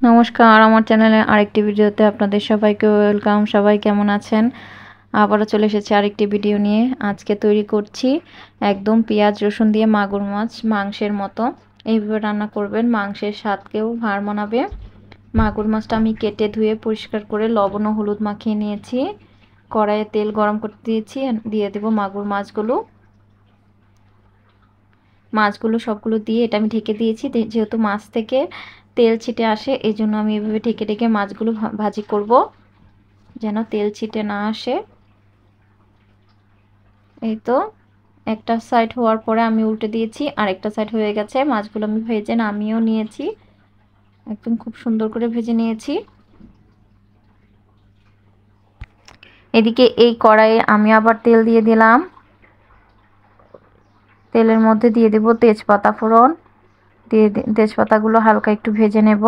নমস্কার, আমার চ্যানেলে আরেকটি ভিডিওতে আপনাদের সবাইকে ওয়েলকাম। সবাই কেমন আছেন? আবারও চলে এসেছি আরেকটি ভিডিও নিয়ে। আজকে তৈরি করছি একদম পেঁয়াজ রসুন দিয়ে মাগুর মাছ মাংসের মতো। এইভাবে রান্না করবেন, মাংসের স্বাদকেও হার মানাবে। মাগুর মাছটা আমি কেটে ধুয়ে পরিষ্কার করে লবণ ও হলুদ মাখিয়ে নিয়েছি। কড়াইয়ে তেল গরম করতে দিয়েছি, দিয়ে দেব মাগুর মাছগুলো সবগুলো দিয়ে এটা আমি ঢেকে দিয়েছি। যেহেতু মাছ থেকে তেল ছিটে আসে, এই জন্য আমি এভাবে ঢেকে ঢেকে মাছগুলো ভাজি করব, যেন তেল ছিটে না আসে। এই তো একটা সাইড হওয়ার পরে আমি উল্টে দিয়েছি, আর একটা সাইড হয়ে গেছে। মাছগুলো আমি ভেজে নামিয়েও নিয়েছি, একদম খুব সুন্দর করে ভেজে নিয়েছি। এদিকে এই কড়াইয়ে আমি আবার তেল দিয়ে দিলাম। তেলের মধ্যে দিয়ে দেব তেজপাতা ফোড়ন। তেজপাতাগুলো হালকা একটু ভেজে নেব।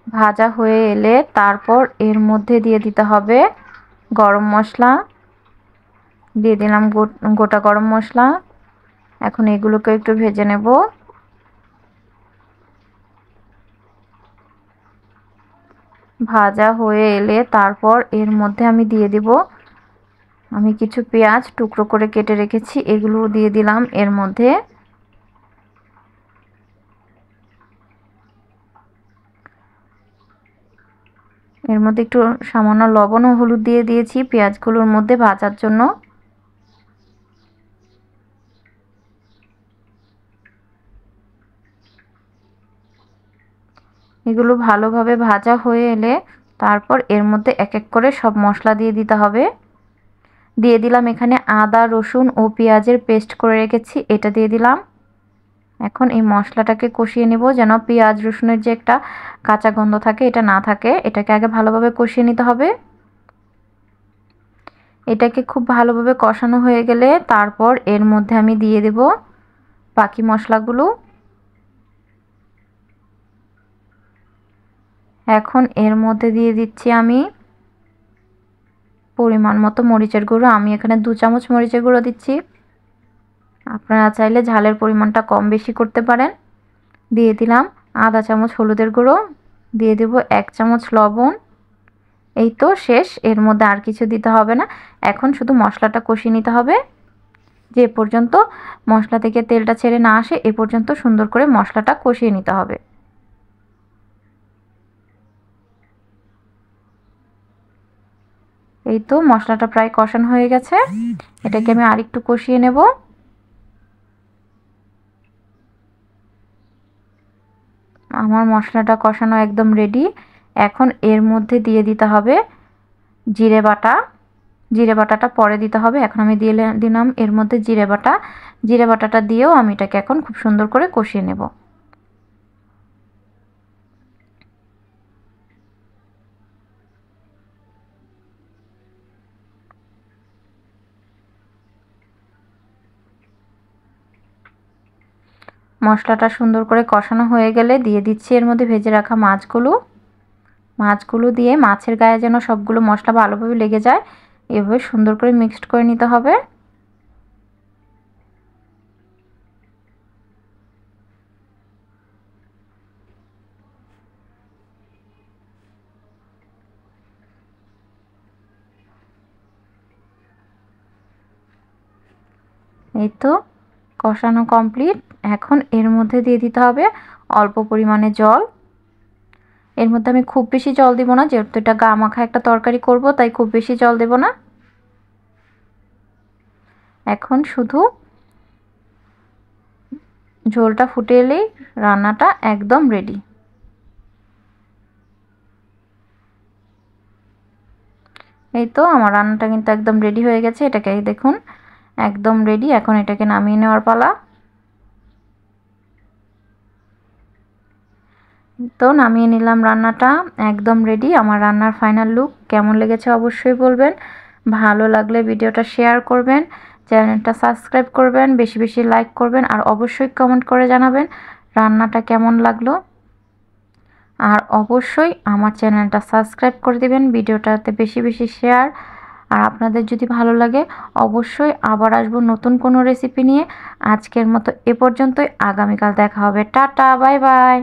ভাজা হয়ে এলে তারপর এর মধ্যে দিয়ে দিতে হবে গরম মশলা। দিয়ে দিলাম গোটা গরম মশলা। এখন এগুলোকে একটু ভেজে নেব। ভাজা হয়ে এলে তারপর এর মধ্যে আমি দিয়ে দিব, আমি কিছু পেঁয়াজ টুকরো করে কেটে রেখেছি, এগুলো দিয়ে দিলাম এর মধ্যে। এর মধ্যে একটু সামান্য লবণ ও হলুদ দিয়ে দিয়েছি পেঁয়াজগুলোর মধ্যে ভাজার জন্য। এগুলো ভালোভাবে ভাজা হয়ে এলে তারপর এর মধ্যে এক এক করে সব মশলা দিয়ে দিতে হবে। দিয়ে দিলাম এখানে আদা রসুন ও পেঁয়াজের পেস্ট করে রেখেছি, এটা দিয়ে দিলাম। এখন এই মশলাটাকে কষিয়ে নেব, যেন পেঁয়াজ রসুনের যে একটা কাঁচা গন্ধ থাকে এটা না থাকে। এটাকে আগে ভালোভাবে কষিয়ে নিতে হবে। এটাকে খুব ভালোভাবে কষানো হয়ে গেলে তারপর এর মধ্যে আমি দিয়ে দেব বাকি মশলাগুলো। এখন এর মধ্যে দিয়ে দিচ্ছি আমি পরিমাণ মতো মরিচের গুঁড়ো। আমি এখানে 2 চামচ মরিচের গুঁড়ো দিচ্ছি। আপনারা চাইলে ঝালের পরিমাণটা কম বেশি করতে পারেন। দিয়ে দিলাম আধা চামচ হলুদের গুঁড়ো। দিয়ে দেব 1 চামচ লবণ। এই তো শেষ, এর মধ্যে আর কিছু দিতে হবে না। এখন শুধু মশলাটা কষিয়ে নিতে হবে। যে পর্যন্ত মশলা থেকে তেলটা ছেড়ে না আসে এ পর্যন্ত সুন্দর করে মশলাটা কষিয়ে নিতে হবে। এই তো মশলাটা প্রায় কষানো হয়ে গেছে, এটাকে আমি আরেকটু কষিয়ে নেব। আমার মশলাটা কষানো একদম রেডি। এখন এর মধ্যে দিয়ে দিতে হবে জিরে বাটা। জিরে বাটাটা পরে দিতে হবে, এখন আমি দিলাম এর মধ্যে জিরে বাটা। জিরে বাটাটা দিয়েও আমি এটাকে এখন খুব সুন্দর করে কষিয়ে নেব। মশলাটা সুন্দর করে কষানো হয়ে গেলে দিয়ে দিচ্ছি এর মধ্যে ভেজে রাখা মাছগুলো দিয়ে মাছের গায়ে যেন সবগুলো মশলা ভালোভাবে লেগে যায়, এভাবে সুন্দর করে মিক্সড করে নিতে হবে। এই তো কষানো কমপ্লিট। এখন এর মধ্যে দিয়ে দিতে হবে অল্প পরিমাণে জল। এর মধ্যে আমি খুব বেশি জল দেব না, যেহেতু এটা গা মাখা একটা তরকারি করব, তাই খুব বেশি জল দেব না। এখন শুধু ঝোলটা ফুটে এলেই রান্নাটা একদম রেডি। এই তো আমার রান্নাটা কিন্তু একদম রেডি হয়ে গেছে, এটাকে দেখুন একদম রেডি। এখন এটাকে নামিয়ে নেওয়ার পালা। তো নামিয়ে নিলাম, রান্নাটা একদম রেডি। আমার রান্নার ফাইনাল লুক কেমন লেগেছে অবশ্যই বলবেন। ভালো লাগলে ভিডিওটা শেয়ার করবেন, চ্যানেলটা সাবস্ক্রাইব করবেন, বেশি বেশি লাইক করবেন, আর অবশ্যই কমেন্ট করে জানাবেন রান্নাটা কেমন লাগলো। আর অবশ্যই আমার চ্যানেলটা সাবস্ক্রাইব করে দিবেন, ভিডিওটাতে বেশি বেশি শেয়ার। আর আপনাদের যদি ভালো লাগে অবশ্যই আবার আসবো নতুন কোনো রেসিপি নিয়ে। আজকের মতো এ পর্যন্তই, আগামীকাল দেখা হবে। Tata, bye bye.